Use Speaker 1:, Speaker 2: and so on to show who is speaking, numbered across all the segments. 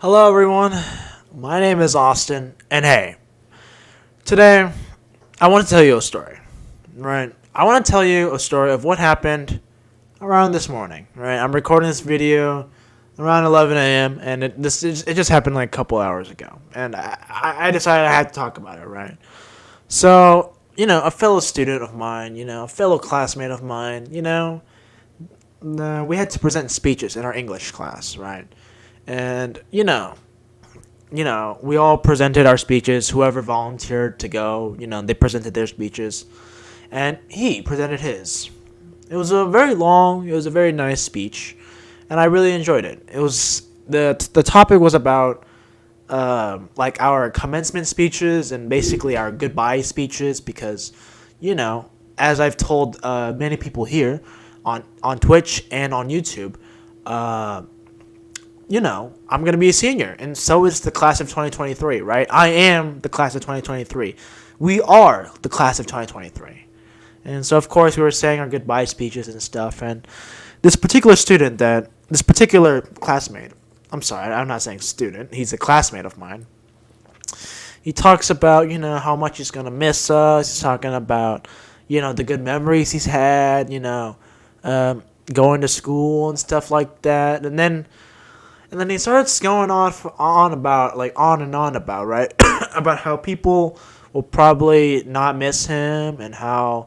Speaker 1: Hello, everyone. My name is Austin, and hey, today I want to tell you a story. Right? I want to tell you a story of what happened around this morning. Right? I'm recording this video around 11 a.m. and it just happened like a couple hours ago, and I decided I had to talk about it. Right? So a fellow student of mine, a fellow classmate of mine, we had to present speeches in our English class. Right? And we all presented our speeches. Whoever volunteered to go, they presented their speeches, and he presented his. It was a very nice speech, and I really enjoyed it. It was the topic was about like our commencement speeches and basically our goodbye speeches because, you know, as I've told many people here on Twitch and on YouTube, uh, I'm going to be a senior, and so is the class of 2023, right? I am the class of 2023. We are the class of 2023. And so, of course, we were saying our goodbye speeches and stuff, and this particular classmate, I'm sorry, I'm not saying student, he's a classmate of mine. He talks about, how much he's going to miss us. He's talking about, the good memories he's had, going to school and stuff like that. And then he starts going on about like on and on about right about how people will probably not miss him and how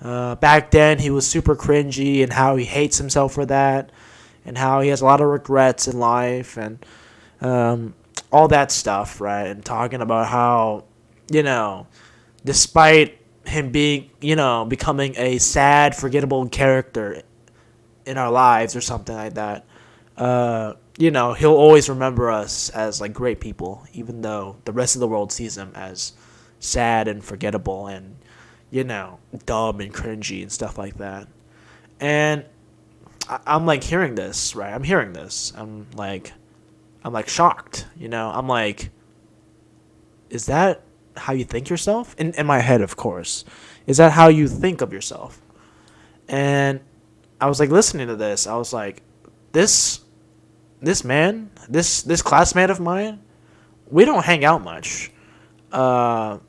Speaker 1: back then he was super cringy and how he hates himself for that and how he has a lot of regrets in life and all that stuff, right? And talking about how despite him being becoming a sad, forgettable character in our lives or something like that. He'll always remember us as like great people, even though the rest of the world sees him as sad and forgettable and, dumb and cringy and stuff like that. And I'm like hearing this, right? I'm hearing this. I'm like shocked, I'm like, is that how you think yourself? In my head, of course. Is that how you think of yourself? And I was like listening to this. I was like, this man, this classmate of mine, we don't hang out much, but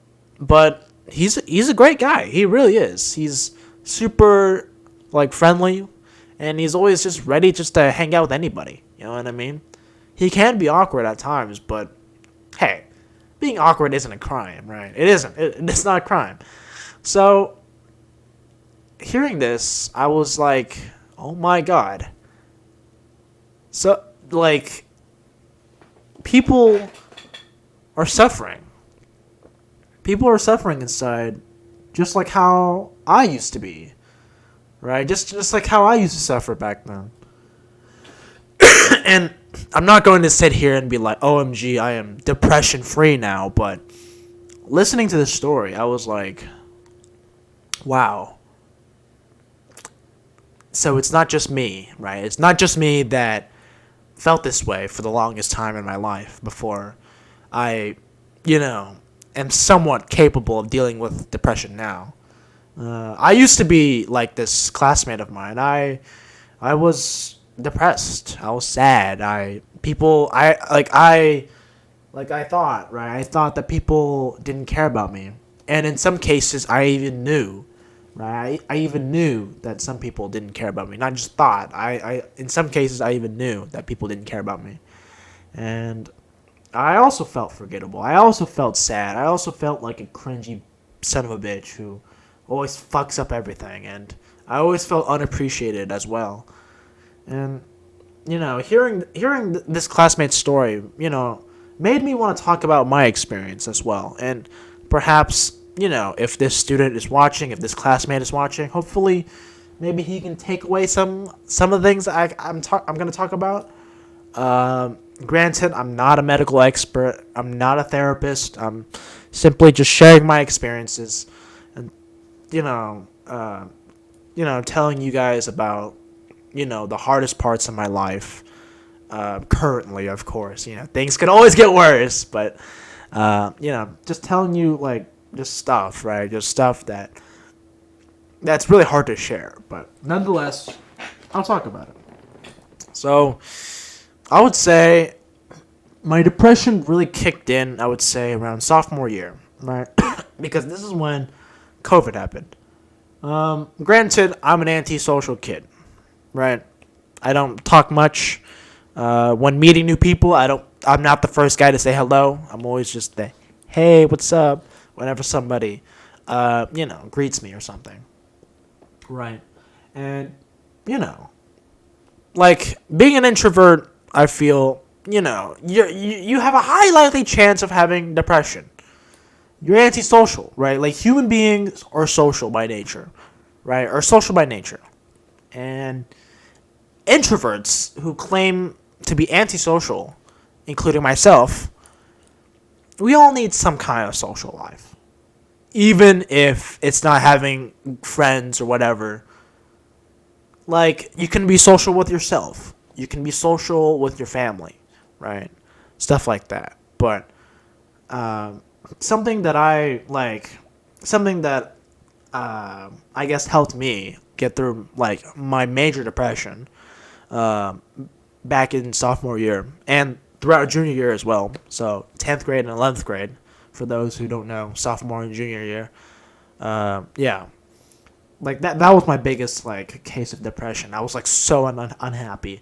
Speaker 1: he's a great guy. He really is. He's super like friendly, and he's always just ready just to hang out with anybody. You know what I mean? He can be awkward at times, but hey, being awkward isn't a crime, right? It isn't. It's not a crime. So hearing this, I was like, oh my god. So like people are suffering. People are suffering inside, just like how I used to be, right? Just like how I used to suffer back then. And I'm not going to sit here and be like, OMG, I am depression free now, but listening to this story, I was like, wow. So it's not just me, right? It's not just me that felt this way for the longest time in my life before I, am somewhat capable of dealing with depression now. I used to be like this classmate of mine. I was depressed. I was sad. I thought, right? I thought that people didn't care about me, and in some cases, I even knew. Right, I even knew that some people didn't care about me. Not just thought. In some cases, I even knew that people didn't care about me, and I also felt forgettable. I also felt sad. I also felt like a cringy son of a bitch who always fucks up everything, and I always felt unappreciated as well. And hearing this classmate's story, made me want to talk about my experience as well, and perhaps if this student is watching, if this classmate is watching, hopefully, maybe he can take away some of the things I'm going to talk about. Granted, I'm not a medical expert. I'm not a therapist. I'm simply just sharing my experiences, and telling you guys about the hardest parts of my life. Currently, of course, things can always get worse, but just telling you like just stuff, right? Just stuff that's really hard to share, but nonetheless, I'll talk about it. So, I would say my depression really kicked in, I would say, around sophomore year, right? Because this is when COVID happened. Granted, I'm an antisocial kid, right? I don't talk much. When meeting new people, I'm not the first guy to say hello. I'm always just the, hey, what's up? Whenever somebody, greets me or something. Right. And, like being an introvert, I feel, you have a high likely chance of having depression. You're antisocial, right? Like human beings are social by nature, right? Or social by nature. And introverts who claim to be antisocial, including myself, we all need some kind of social life. Even if it's not having friends or whatever. Like, you can be social with yourself. You can be social with your family, right? Stuff like that. But something that I guess helped me get through like my major depression back in sophomore year and throughout junior year as well. So 10th grade and 11th grade, for those who don't know, sophomore and junior year. Yeah, like that was my biggest like case of depression. I was like so unhappy.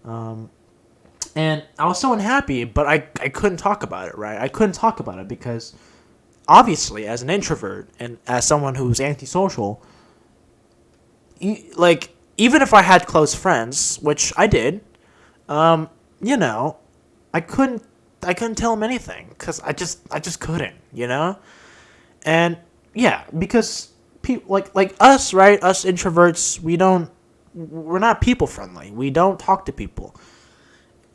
Speaker 1: And I was so unhappy, but I couldn't talk about it, right? I couldn't talk about it because obviously as an introvert and as someone who's antisocial, like even if I had close friends, which I did, I couldn't tell them anything because I just couldn't, and yeah, because people like us, right? Us introverts, we're not people friendly. We don't talk to people,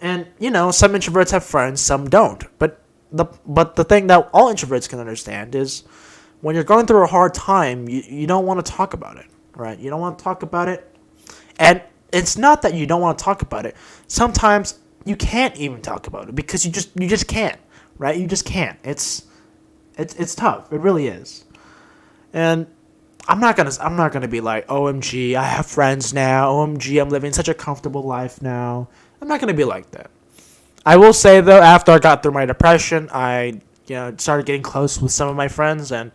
Speaker 1: and some introverts have friends, some don't. But the thing that all introverts can understand is when you're going through a hard time, you don't want to talk about it, right? You don't want to talk about it, and it's not that you don't want to talk about it. Sometimes you can't even talk about it because you just can't, right? You just can't. It's tough. It really is. And I'm not gonna be like, OMG, I have friends now. OMG, I'm living such a comfortable life now. I'm not gonna be like that. I will say though, after I got through my depression, I started getting close with some of my friends, and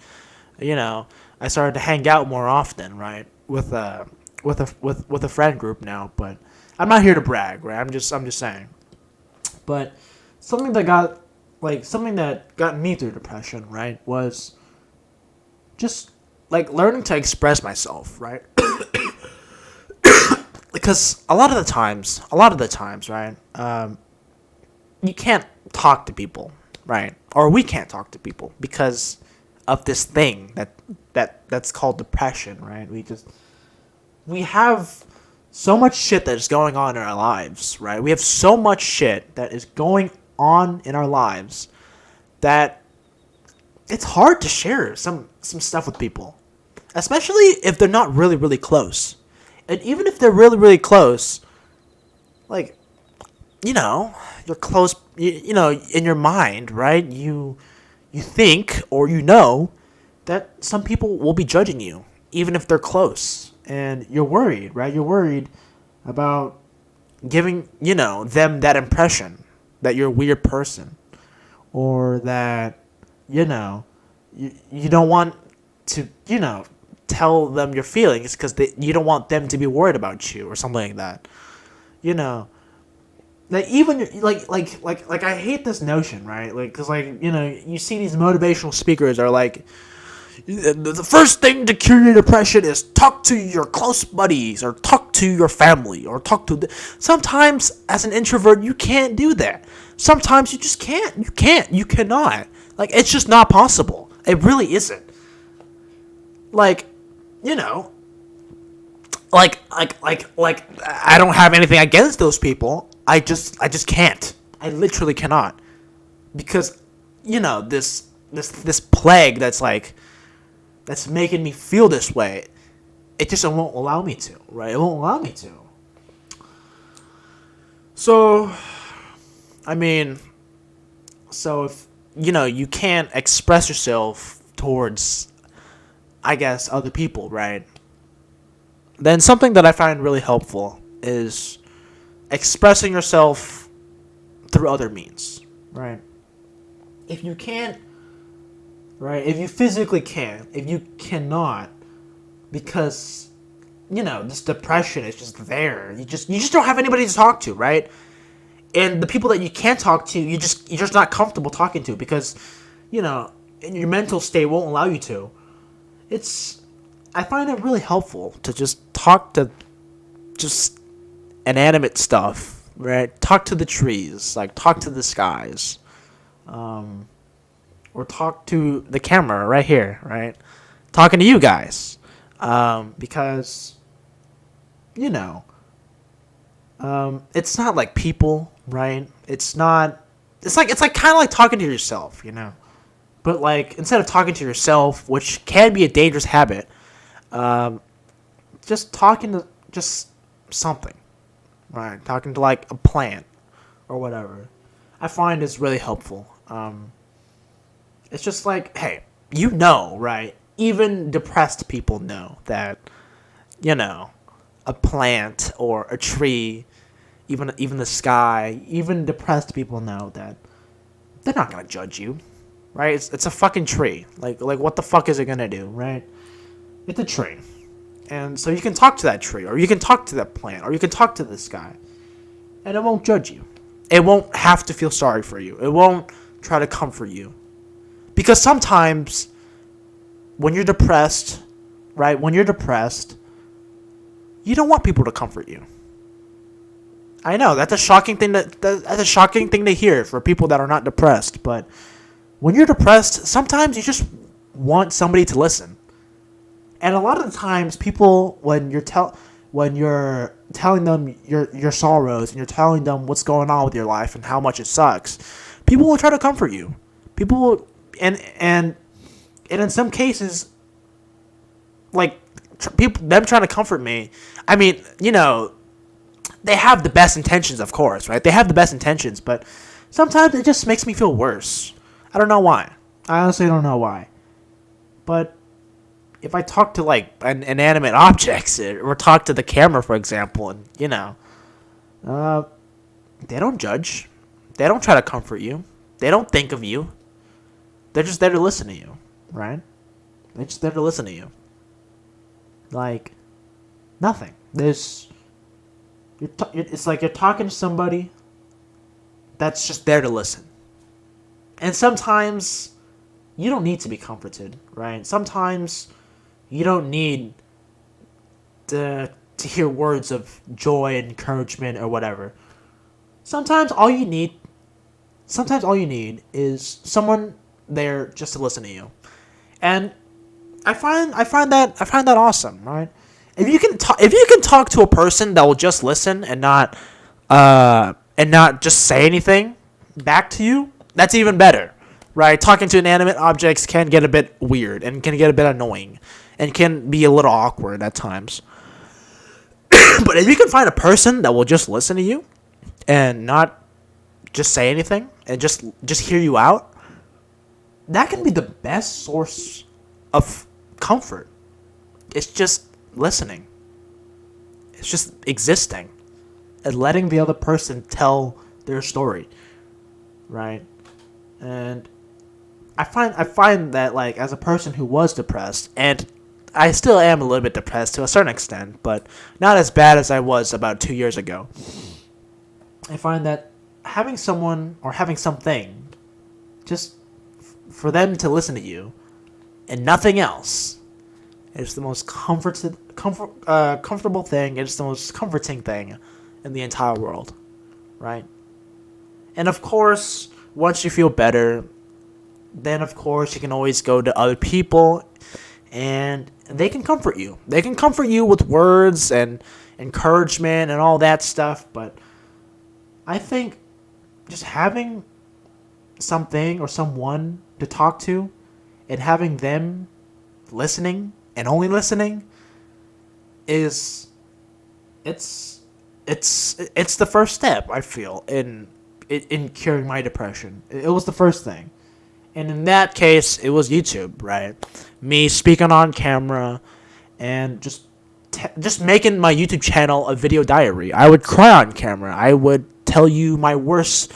Speaker 1: I started to hang out more often, right? With a friend group now. But I'm not here to brag, right? I'm just saying. But something that got me through depression, right, was just like learning to express myself, right? Because a lot of the times, right, you can't talk to people, right? Or we can't talk to people because of this thing that's called depression, right? We have so much shit that is going on in our lives, right? We have so much shit that is going on in our lives that it's hard to share some stuff with people, especially if they're not really, really close. And even if they're really, really close, like, you're close, in your mind, right? You think or that some people will be judging you, even if they're close. And you're worried, right? You're worried about giving, them that impression that you're a weird person, or that, you don't want to, tell them your feelings because you don't want them to be worried about you or something like that. Like even like I hate this notion, right? Like, because you see these motivational speakers are like, the first thing to cure your depression is talk to your close buddies or talk to your family or talk to sometimes as an introvert you can't do that. Sometimes you just can't. You cannot. Like, it's just not possible. It really isn't. Like, like I don't have anything against those people. I just can't. I literally cannot. Because this plague that's making me feel this way, it just won't allow me to, right? It won't allow me to. So, if, you can't express yourself towards, I guess, other people, right? Then something that I find really helpful is expressing yourself through other means, right? If you can't, right? If you physically can't, if you cannot, because this depression is just there. You just don't have anybody to talk to, right? And the people that you can't talk to, you're just not comfortable talking to because, your mental state won't allow you to. I find it really helpful to just talk to just inanimate stuff, right? Talk to the trees, like talk to the skies, or talk to the camera right here, right? Talking to you guys, because it's not like people, right? It's like kind of like talking to yourself, But like instead of talking to yourself, which can be a dangerous habit, just talking to just something, right? Talking to like a plant or whatever, I find is really helpful. It's just like, hey, right? Even depressed people know that, a plant or a tree, even the sky, even depressed people know that they're not gonna judge you, right? It's a fucking tree. Like what the fuck is it gonna do, right? It's a tree, and so you can talk to that tree, or you can talk to that plant, or you can talk to the sky, and it won't judge you. It won't have to feel sorry for you. It won't try to comfort you, because sometimes when you're depressed, right? When you're depressed, you don't want people to comfort you. I know that's a shocking thing to hear for people that are not depressed. But when you're depressed, sometimes you just want somebody to listen. And a lot of the times, people when you're telling them your sorrows and you're telling them what's going on with your life and how much it sucks, people will try to comfort you. People will, and in some cases, like them trying to comfort me. I mean, they have the best intentions, of course, right? They have the best intentions, but sometimes it just makes me feel worse. I don't know why. I honestly don't know why. But if I talk to, like, an inanimate objects, or talk to the camera, for example, and, they don't judge. They don't try to comfort you. They don't think of you. They're just there to listen to you, right? They're just there to listen to you. Like, nothing. It's like you're talking to somebody that's just there to listen. And sometimes you don't need to be comforted, right? Sometimes you don't need to hear words of joy and encouragement or whatever. Sometimes all you need is someone there just to listen to you. And I find that awesome, right? If you can talk to a person that will just listen and not just say anything back to you, that's even better, right? Talking to inanimate objects can get a bit weird and can get a bit annoying and can be a little awkward at times. But if you can find a person that will just listen to you and not just say anything and just hear you out, that can be the best source of comfort. It's just listening. It's just existing and letting the other person tell their story, right? And I find that, like, as a person who was depressed, and I still am a little bit depressed to a certain extent, but not as bad as I was about 2 years ago. I find that having someone or having something, just for them to listen to you and nothing else, is the most comfortable thing. It's the most comforting thing in the entire world, right? And of course, once you feel better, then of course you can always go to other people and they can comfort you. They can comfort you with words and encouragement and all that stuff, but I think just having something or someone to talk to and having them listening and only listening it's the first step, I feel, in curing my depression. It was the first thing. And in that case, it was YouTube, right? Me speaking on camera and just making my YouTube channel a video diary. I would cry on camera. I would tell you my worst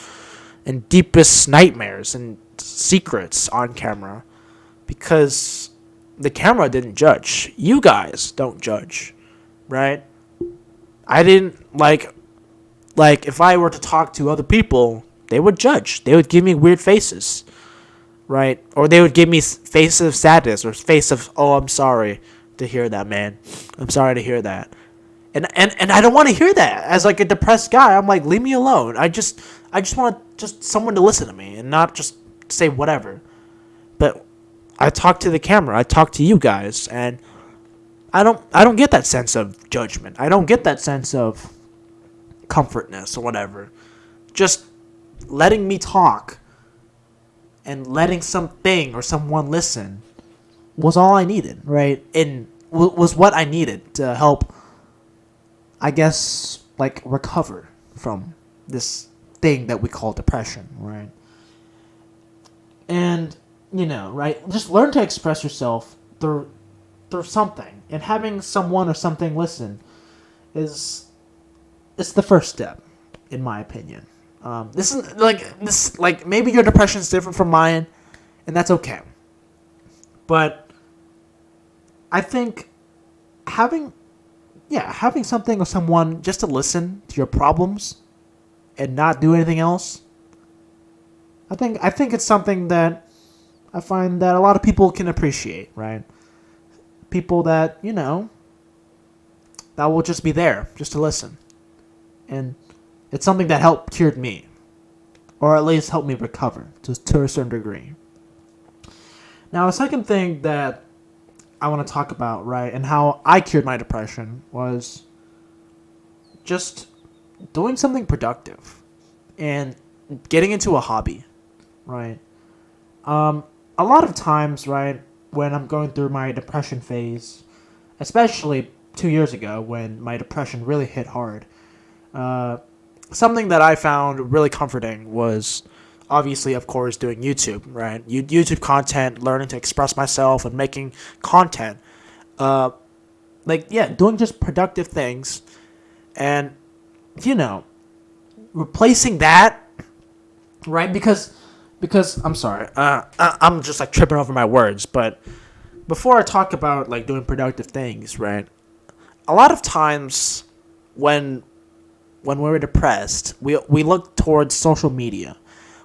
Speaker 1: and deepest nightmares and secrets on camera, because the camera didn't judge. You guys don't judge, right? I didn't like if I were to talk to other people, they would judge. They would give me weird faces, right? Or they would give me faces of sadness or face of, oh, I'm sorry to hear that, man. I'm sorry to hear that. And I don't want to hear that as like a depressed guy. I'm like, leave me alone. I just want just someone to listen to me and not just say whatever. But I talk to the camera. I talk to you guys, and I don't get that sense of judgment. I don't get that sense of comfortness or whatever. Just letting me talk and letting something or someone listen was all I needed, right? And was what I needed to help, I guess, like, recover from this thing that we call depression, right? And, right, just learn to express yourself through something. And having someone or something listen it's the first step, in my opinion. This is maybe your depression is different from mine, and that's okay. But I think having something or someone just to listen to your problems and not do anything else, I think it's something that I find that a lot of people can appreciate, right? People that, that will just be there just to listen. And it's something that cured me, or at least helped me recover to a certain degree. Now, a second thing that I want to talk about, right, and how I cured my depression was just doing something productive and getting into a hobby, right? A lot of times, right, when I'm going through my depression phase, especially 2 years ago when my depression really hit hard, something that I found really comforting was obviously, of course, doing YouTube, right? YouTube content, learning to express myself and making content. Doing just productive things. And, replacing that, right? Because I'm sorry, I'm just like tripping over my words. But before I talk about like doing productive things, right? A lot of times when we're depressed, we look towards social media,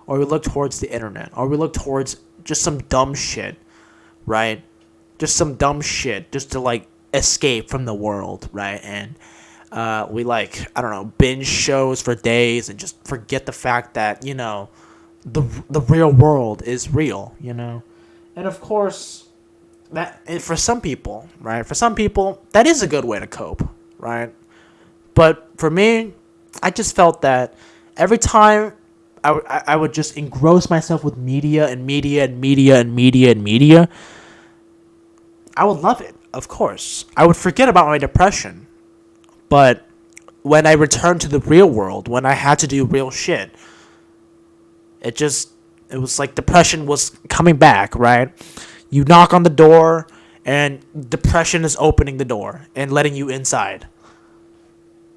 Speaker 1: or we look towards the internet, or we look towards just some dumb shit, right? Just some dumb shit just to like escape from the world, right? And we binge shows for days and just forget the fact that, the real world is real, And of course, that for some people, right? For some people, that is a good way to cope, right? But for me, I just felt that every time I would just engross myself with media and media and media and media and media, I would love it, of course. I would forget about my depression. But when I returned to the real world, when I had to do real shit, it was like depression was coming back, right? You knock on the door, and depression is opening the door and letting you inside.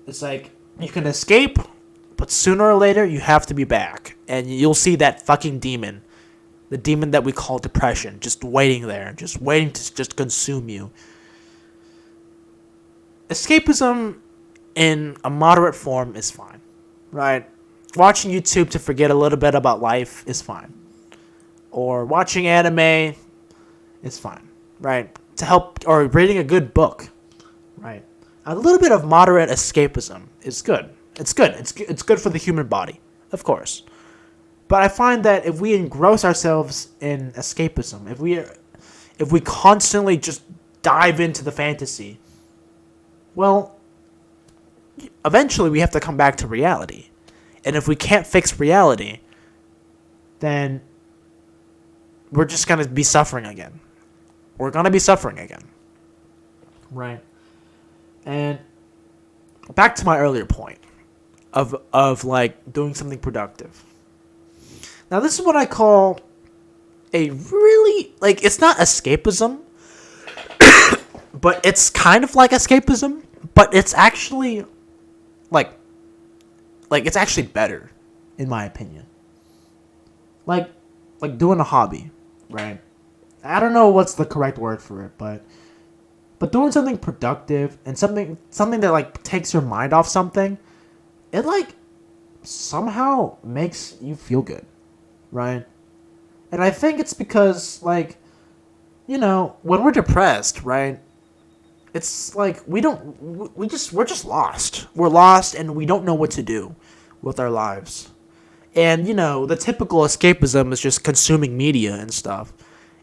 Speaker 1: It's like, you can escape, but sooner or later, you have to be back. And you'll see that fucking demon. The demon that we call depression. Just waiting there. Just waiting to just consume you. Escapism in a moderate form is fine. Right? Watching YouTube to forget a little bit about life is fine. Or watching anime is fine. Right? To help, or reading a good book. Right? A little bit of moderate escapism is good. It's good. It's good for the human body, of course. But I find that if we engross ourselves in escapism, if we constantly just dive into the fantasy, well, eventually we have to come back to reality. And if we can't fix reality, then we're just going to be suffering again. We're going to be suffering again. Right. And back to my earlier point of like doing something productive. Now this is what I call a really, like, it's not escapism, but it's kind of like escapism, but it's actually like it's actually better, in my opinion. like doing a hobby, right? I don't know what's the correct word for it, but doing something productive and something that like takes your mind off something, it like somehow makes you feel good, right? And I think it's because like, when we're depressed, right? It's like we're just lost. We're lost and we don't know what to do with our lives. And the typical escapism is just consuming media and stuff.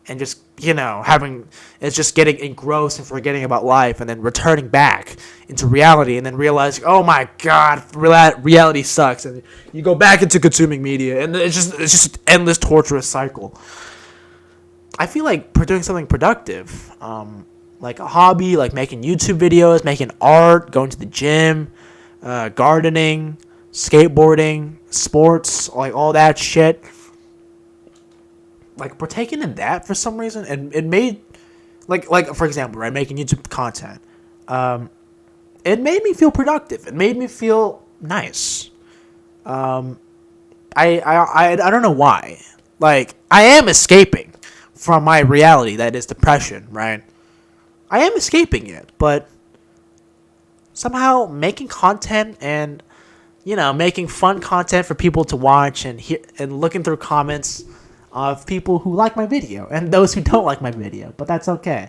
Speaker 1: And just, having it's just getting engrossed and forgetting about life and then returning back into reality and then realizing, "Oh my god, reality sucks." And you go back into consuming media and it's just an endless torturous cycle. I feel like doing something productive, like a hobby, like making YouTube videos, making art, going to the gym, gardening, skateboarding, sports, like all that shit. Like partaking in that for some reason, and it made, like for example, right, making YouTube content. It made me feel productive. It made me feel nice. I don't know why. Like I am escaping from my reality that is depression, right? I am escaping it, but somehow making content and making fun content for people to watch and hear and looking through comments of people who like my video and those who don't like my video, but that's okay.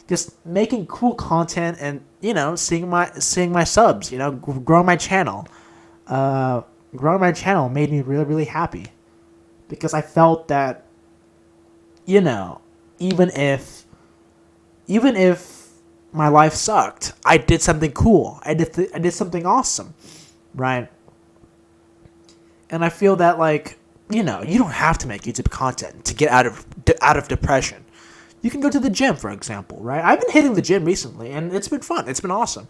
Speaker 1: Just making cool content and seeing my subs, growing my channel. Growing my channel made me really really happy because I felt that even if my life sucked, I did something cool. I did something awesome, right? And I feel that like you don't have to make YouTube content to get out of depression. You can go to the gym, for example, right? I've been hitting the gym recently, and it's been fun. It's been awesome.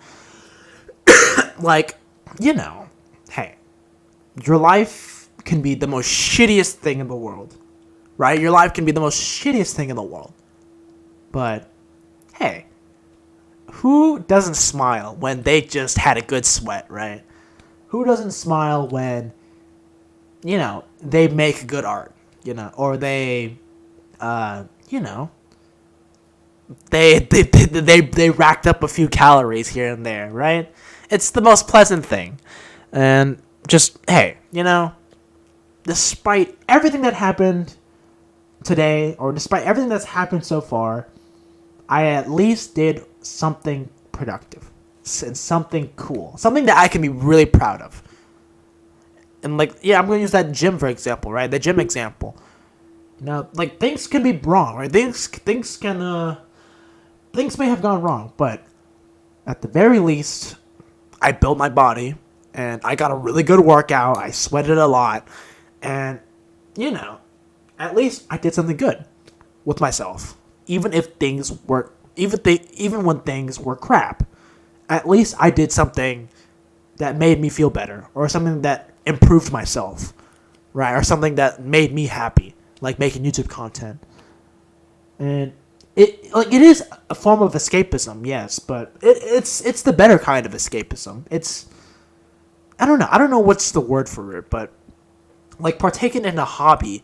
Speaker 1: Like, hey, your life can be the most shittiest thing in the world, right? Your life can be the most shittiest thing in the world. But, hey, who doesn't smile when they just had a good sweat, right? Who doesn't smile when, they make good art, or they, they racked up a few calories here and there, right? It's the most pleasant thing. And just, hey, despite everything that happened today, or despite everything that's happened so far, I at least did something productive and something cool, something that I can be really proud of. And like, yeah, I'm gonna use that gym for example, right? The gym example. Like things can be wrong, right? Things may have gone wrong, but at the very least, I built my body and I got a really good workout. I sweated a lot, and at least I did something good with myself. Even when things were crap, at least I did something that made me feel better, or something that improved myself, right? Or something that made me happy, like making YouTube content. And it is a form of escapism, yes, but it's the better kind of escapism. I don't know what's the word for it, but like partaking in a hobby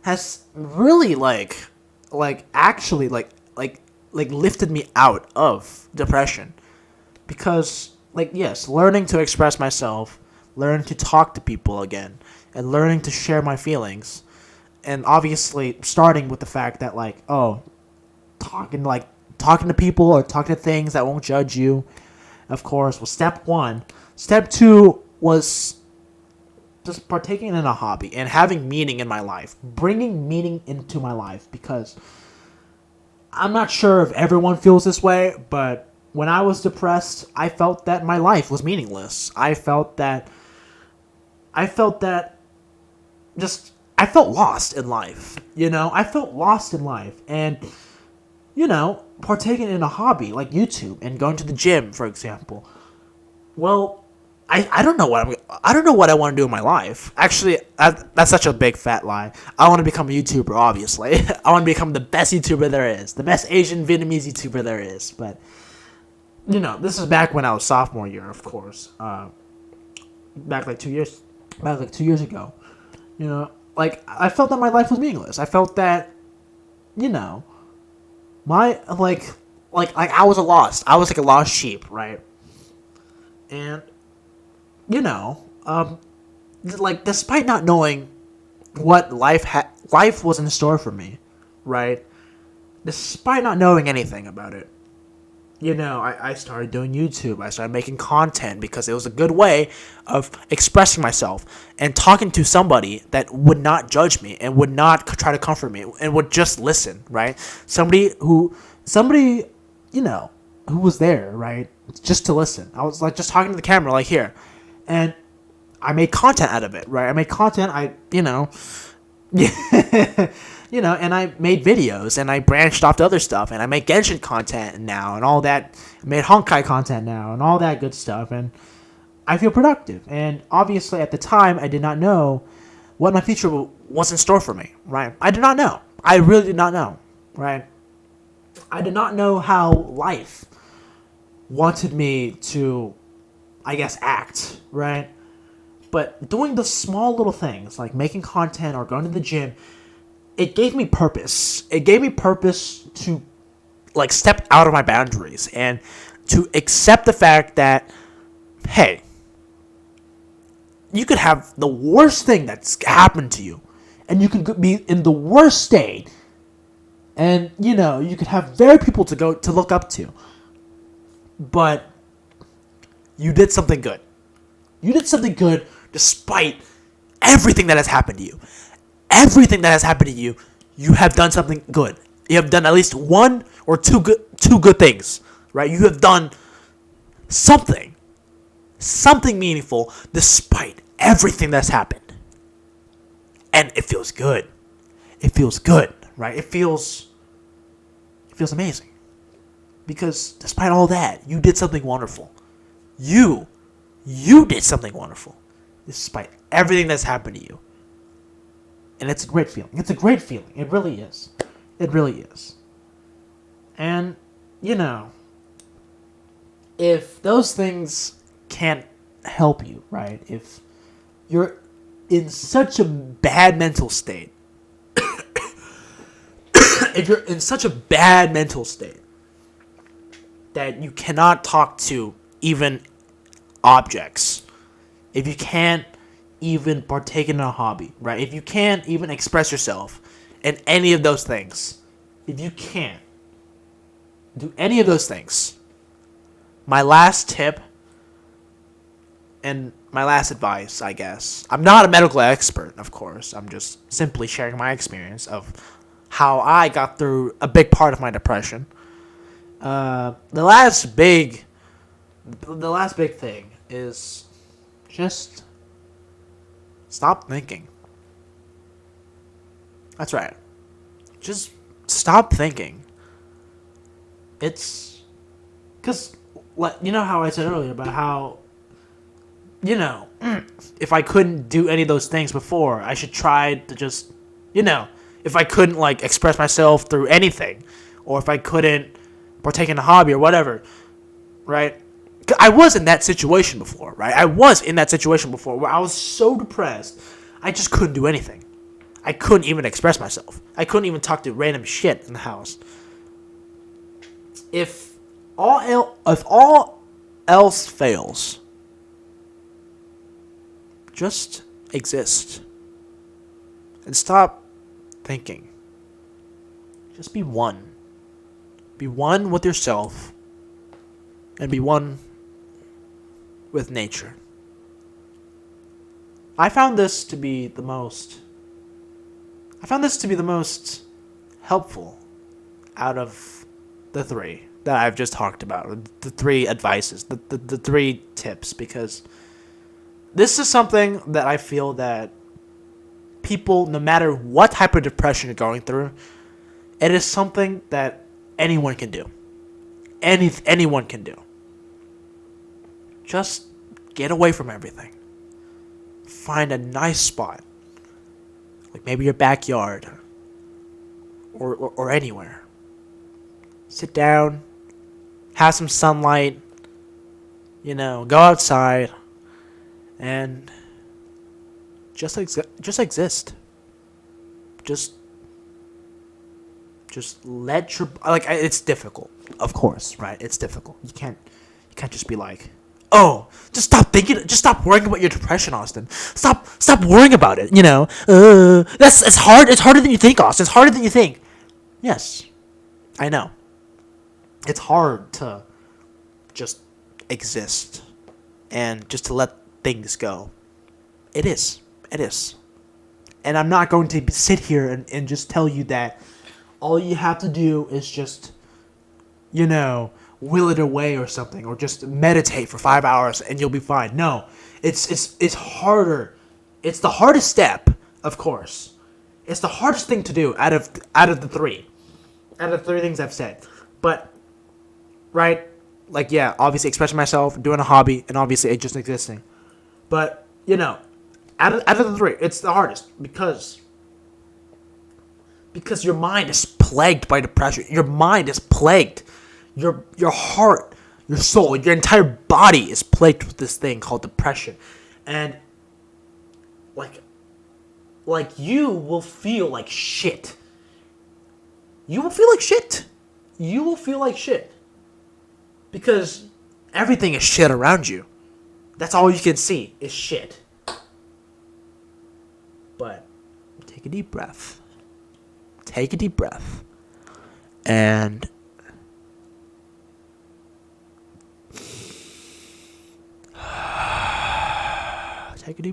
Speaker 1: has really actually lifted me out of depression, because yes, learning to express myself, learning to talk to people again, and learning to share my feelings, and obviously starting with the fact that talking to people or talking to things that won't judge you, of course, was step one. Step two was just partaking in a hobby and having meaning in my life, bringing meaning into my life, because I'm not sure if everyone feels this way, but when I was depressed, I felt that my life was meaningless. I felt lost in life, I felt lost in life, and, partaking in a hobby like YouTube and going to the gym, for example, well, I don't know what I want to do in my life. Actually, that's such a big fat lie. I want to become a YouTuber, obviously. I want to become the best YouTuber there is, the best Asian Vietnamese YouTuber there is, but, this is back when I was sophomore year, of course, back like 2 years ago, like I felt that my life was meaningless. I felt that, you know, my like I was I was like a lost sheep, right? And you know, like despite not knowing what life was in store for me, right? Despite not knowing anything about it, you know, I started doing YouTube. I started making content because it was a good way of expressing myself and talking to somebody that would not judge me and would not try to comfort me and would just listen, right? Somebody, you know, who was there, right? Just to listen. I was like just talking to the camera, like here. And I made content out of it, right? I made content, you know, and I made videos, and I branched off to other stuff, and I make Genshin content now, and all that. I made Honkai content now, and all that good stuff, and I feel productive. And obviously, at the time, I did not know what my future was in store for me, right? I did not know. I really did not know, right? I did not know how life wanted me to, I guess, act, right? But doing the small little things, like making content or going to the gym, it gave me purpose. It gave me purpose to like step out of my boundaries and to accept the fact that, hey, you could have the worst thing that's happened to you, and you could be in the worst state, and you know you could have very people to look up to, but you did something good. You did something good despite everything that has happened to you. Everything that has happened to you, you have done something good. You have done at least one or two good things, right? You have done something meaningful despite everything that's happened. And it feels good. It feels good, right? It feels amazing. Because despite all that, you did something wonderful. You did something wonderful despite everything that's happened to you. And it's a great feeling. It's a great feeling. It really is. It really is. And, you know, if those things can't help you, right? If you're in such a bad mental state, if you're in such a bad mental state that you cannot talk to even objects, if you can't even partake in a hobby, right? If you can't even express yourself in any of those things, if you can't do any of those things, my last tip and my last advice, I guess, I'm not a medical expert, of course. I'm just simply sharing my experience of how I got through a big part of my depression. The last big thing is just stop thinking. That's right. Just stop thinking. It's because, you know how I said earlier about how, you know, if I couldn't do any of those things before, I should try to just, you know, if I couldn't like express myself through anything, or if I couldn't partake in a hobby or whatever, right? I was in that situation before, right? I was in that situation before where I was so depressed, I just couldn't do anything. I couldn't even express myself. I couldn't even talk to random shit in the house. If all else fails, just exist and stop thinking. Just be one. Be one with yourself and be one with nature. I found this to be the most helpful out of the three that I've just talked about, the three advices, the three tips, because this is something that I feel that people, no matter what type of depression you're going through, it is something that anyone can do. Anyone can do. Just get away from everything. Find a nice spot, like maybe your backyard, or anywhere. Sit down, have some sunlight, you know, go outside, and just exist. just let your, like, it's difficult, of course, right? It's difficult. You can't just be like, oh, just stop thinking, just stop worrying about your depression, Austin. Stop worrying about it. It's hard. It's harder than you think, Austin. It's harder than you think. Yes, I know. It's hard to just exist and just to let things go. It is. And I'm not going to sit here and just tell you that all you have to do is just, will it away or something, or just meditate for 5 hours and you'll be fine. No, it's harder. It's the hardest step, of course. It's the hardest thing to do out of the three things I've said. But, right, like, yeah, obviously expressing myself, doing a hobby, and obviously just existing. But, out of the three, it's the hardest because your mind is plagued by depression. Your mind is plagued. Your heart, your soul, your entire body is plagued with this thing called depression. And like you will feel like shit. You will feel like shit. Because everything is shit around you. That's all you can see is shit. But take a deep breath. And take a deep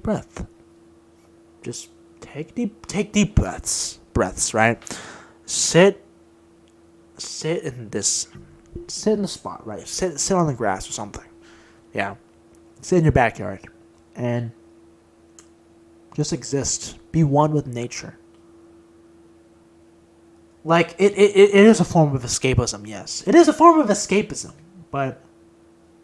Speaker 1: breath. Just take deep breaths, right? Sit in the spot, right? Sit on the grass or something. Yeah. Sit in your backyard and just exist. Be one with nature. Like, it is a form of escapism, yes. It is a form of escapism, but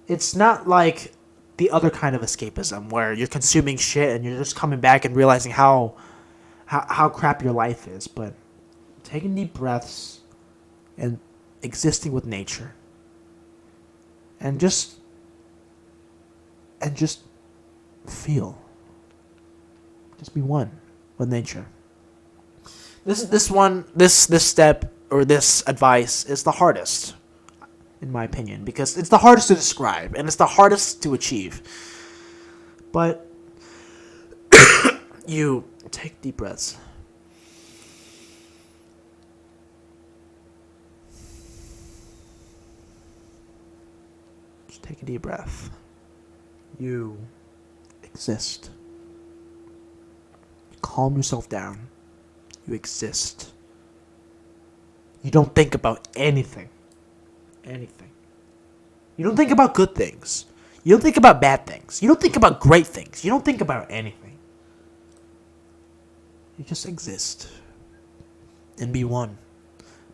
Speaker 1: it's not like the other kind of escapism where you're consuming shit and you're just coming back and realizing how crap your life is. But taking deep breaths and existing with nature and just feel. Just be one with nature. This step or this advice is the hardest, in my opinion, because it's the hardest to describe and it's the hardest to achieve. But you take deep breaths. Just take a deep breath. You exist. Calm yourself down. You exist. You don't think about anything. You don't think about good things. You don't think about bad things. You don't think about great things. You don't think about anything. You just exist. And be one.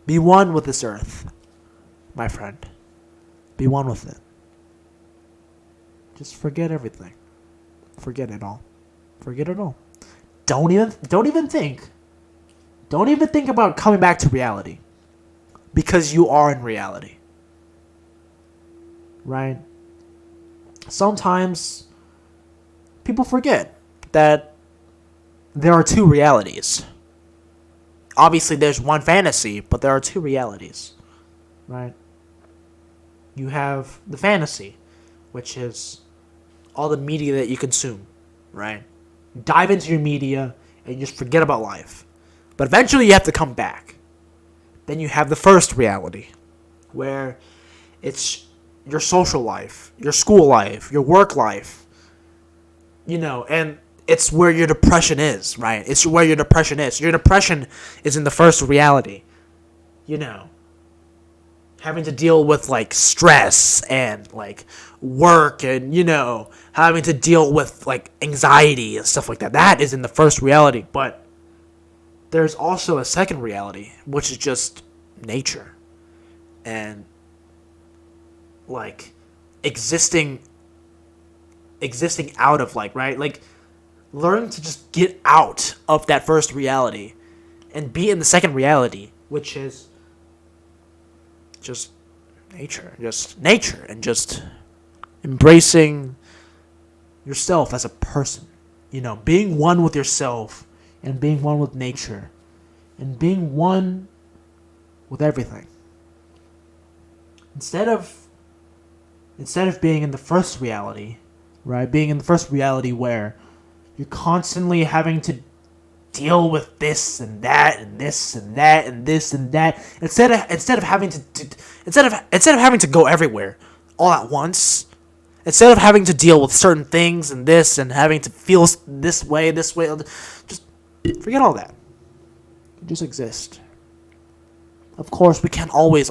Speaker 1: Be one with this earth, my friend. Be one with it. Just forget everything. Forget it all. Don't even think. Don't even think about coming back to reality. Because you are in reality. Right? Sometimes people forget that there are two realities. Obviously, there's one fantasy, but there are two realities. Right? You have the fantasy, which is all the media that you consume. Right? Dive into your media and just forget about life. But eventually you have to come back. Then you have the first reality, where it's your social life, your school life, your work life, and it's where your depression is, right? It's where your depression is. Your depression is in the first reality, having to deal with, like, stress and, like, work and, having to deal with, like, anxiety and stuff like that. That is in the first reality, but there's also a second reality, which is just nature. And, like, existing out of, like, right? Like, learn to just get out of that first reality and be in the second reality, which is just nature. And just embracing yourself as a person. Being one with yourself and being one with nature and being one with everything. Instead of being in the first reality, right? Being in the first reality where you're constantly having to deal with this and that and this and that and this and that, instead of having to go everywhere all at once, instead of having to deal with certain things and this and having to feel this way, just forget all that. Just exist. Of course, we cannot always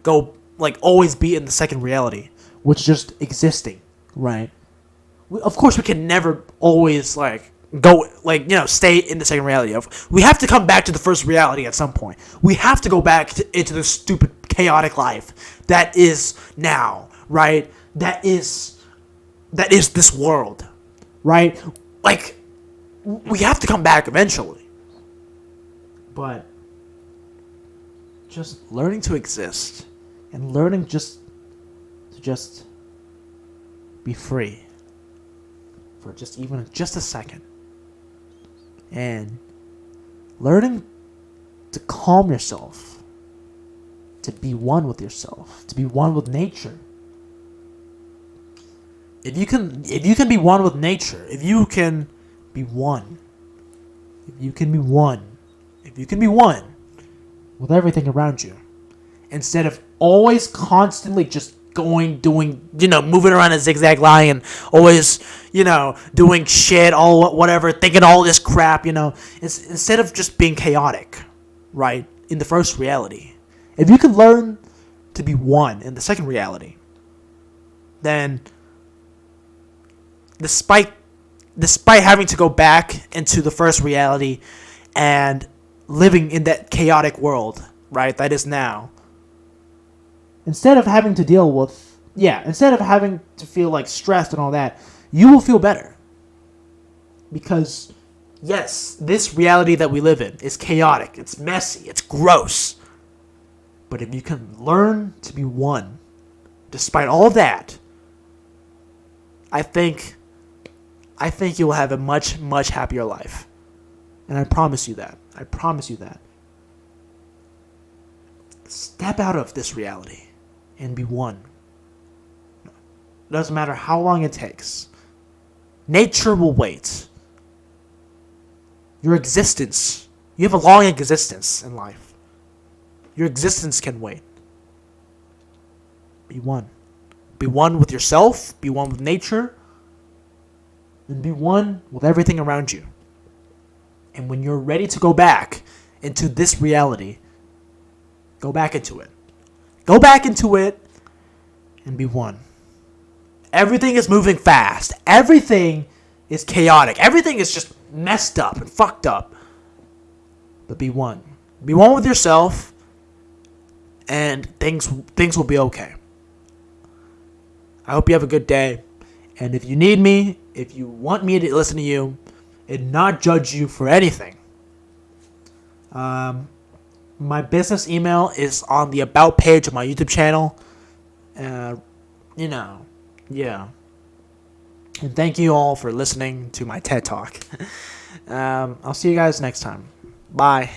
Speaker 1: go, like, always be in the second reality, which is just existing, right? Of course, we can never always, like, go, like, stay in the second reality. We have to come back to the first reality at some point. We have to go back into this stupid, chaotic life that is now, right? That is this world, right? Like, we have to come back eventually. But just learning to exist and learning to just be free for just a second, and learning to calm yourself, to be one with yourself, to be one with nature. If you can be one with nature, if you can be one with everything around you, instead of always constantly just moving around a zigzag line and always, doing shit, whatever, thinking all this crap, instead of just being chaotic, right, in the first reality. If you can learn to be one in the second reality, then despite having to go back into the first reality and living in that chaotic world, right, that is now, instead of having to feel like stressed and all that, you will feel better. Because, yes, this reality that we live in is chaotic, it's messy, it's gross. But if you can learn to be one, despite all that, I think you will have a much, much happier life. And I promise you that. Step out of this reality and be one. It doesn't matter how long it takes. Nature will wait. Your existence, you have a long existence in life. Your existence can wait. Be one. Be one with yourself, be one with nature, and be one with everything around you. And when you're ready to go back into this reality, go back into it. Go back into it and be one. Everything is moving fast. Everything is chaotic. Everything is just messed up and fucked up. But be one. Be one with yourself, and things will be okay. I hope you have a good day. And if you need me, if you want me to listen to you and not judge you for anything, my business email is on the About page of my YouTube channel. Yeah. And thank you all for listening to my TED Talk. I'll see you guys next time. Bye.